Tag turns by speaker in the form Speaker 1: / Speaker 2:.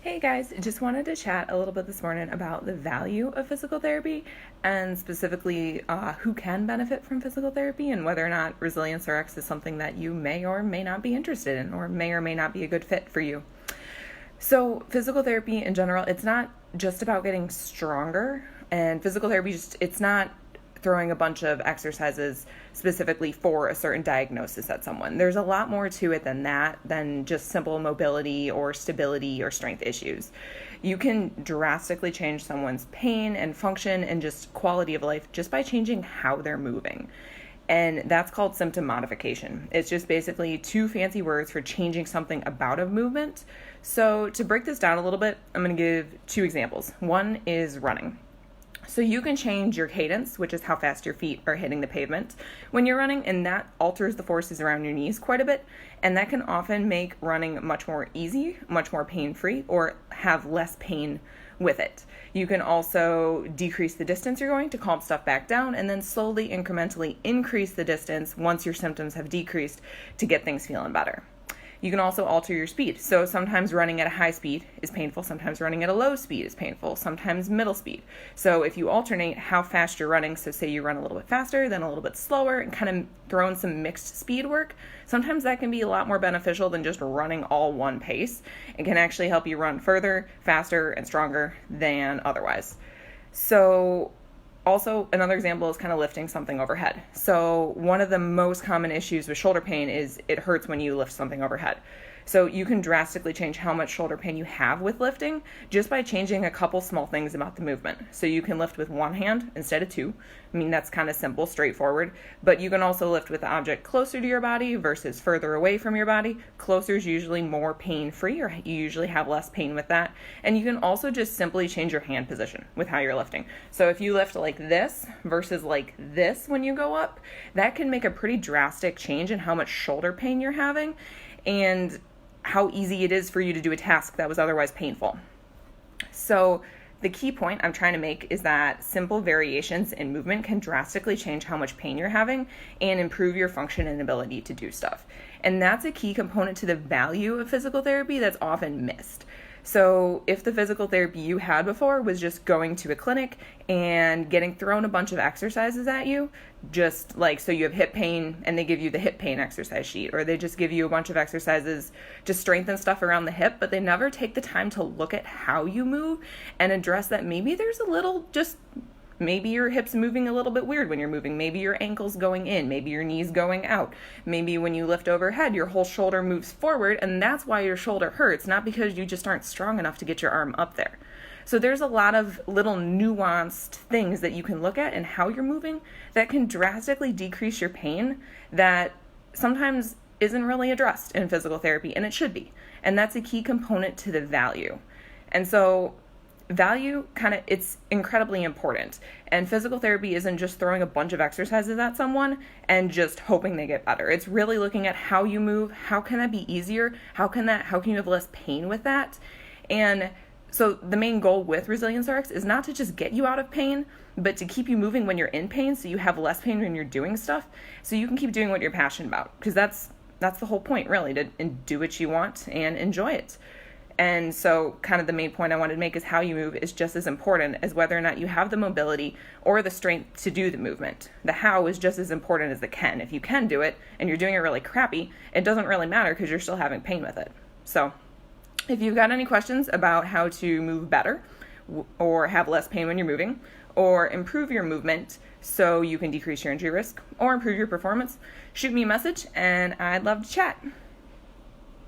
Speaker 1: Hey guys, just wanted to chat a little bit this morning about the value of physical therapy and specifically who can benefit from physical therapy and whether or not Resilience RX is something that you may or may not be interested in or may not be a good fit for you. So, physical therapy in general, it's not just about getting stronger, and physical therapy it's not throwing a bunch of exercises specifically for a certain diagnosis at someone. There's a lot more to it than that, than just simple mobility or stability or strength issues. You can drastically change someone's pain and function and just quality of life just by changing how they're moving. And that's called symptom modification. It's just basically two fancy words for changing something about a movement. So to break this down a little bit, I'm going to give two examples. One is running. So you can change your cadence, which is how fast your feet are hitting the pavement when you're running, and that alters the forces around your knees quite a bit, and that can often make running much more easy, much more pain-free, or have less pain with it. You can also decrease the distance you're going to calm stuff back down, and then slowly, incrementally increase the distance once your symptoms have decreased to get things feeling better. You can also alter your speed. So sometimes running at a high speed is painful, sometimes running at a low speed is painful, sometimes middle speed. So if you alternate how fast you're running, so say you run a little bit faster, then a little bit slower, and kind of throw in some mixed speed work, sometimes that can be a lot more beneficial than just running all one pace. It can actually help you run further, faster, and stronger than otherwise. So also, another example is kind of lifting something overhead. So one of the most common issues with shoulder pain is it hurts when you lift something overhead. So you can drastically change how much shoulder pain you have with lifting just by changing a couple small things about the movement. So you can lift with one hand instead of two. I mean, that's kind of simple, straightforward. But you can also lift with the object closer to your body versus further away from your body. Closer is usually more pain-free, or you usually have less pain with that. And you can also just simply change your hand position with how you're lifting. So if you lift like this versus like this when you go up, that can make a pretty drastic change in how much shoulder pain you're having and how easy it is for you to do a task that was otherwise painful. So the key point I'm trying to make is that simple variations in movement can drastically change how much pain you're having and improve your function and ability to do stuff. And that's a key component to the value of physical therapy that's often missed. So if the physical therapy you had before was just going to a clinic and getting thrown a bunch of exercises at you, just like, so you have hip pain and they give you the hip pain exercise sheet, or they just give you a bunch of exercises to strengthen stuff around the hip, but they never take the time to look at how you move and address that maybe there's a little maybe your hip's moving a little bit weird when you're moving. Maybe your ankle's going in. Maybe your knee's going out. Maybe when you lift overhead, your whole shoulder moves forward, and that's why your shoulder hurts, not because you just aren't strong enough to get your arm up there. So there's a lot of little nuanced things that you can look at in how you're moving that can drastically decrease your pain that sometimes isn't really addressed in physical therapy, and it should be. And that's a key component to the value. And so value it's incredibly important, and physical therapy isn't just throwing a bunch of exercises at someone and just hoping they get better. It's really looking at how you move, how can that be easier, how can you have less pain with that. And so the main goal with Resilience RX is not to just get you out of pain, but to keep you moving when you're in pain so you have less pain when you're doing stuff, so you can keep doing what you're passionate about, because that's the whole point, really, to do what you want and enjoy it. And so kind of the main point I wanted to make is how you move is just as important as whether or not you have the mobility or the strength to do the movement. The how is just as important as the can. If you can do it and you're doing it really crappy, it doesn't really matter because you're still having pain with it. So if you've got any questions about how to move better or have less pain when you're moving, or improve your movement so you can decrease your injury risk or improve your performance, shoot me a message and I'd love to chat.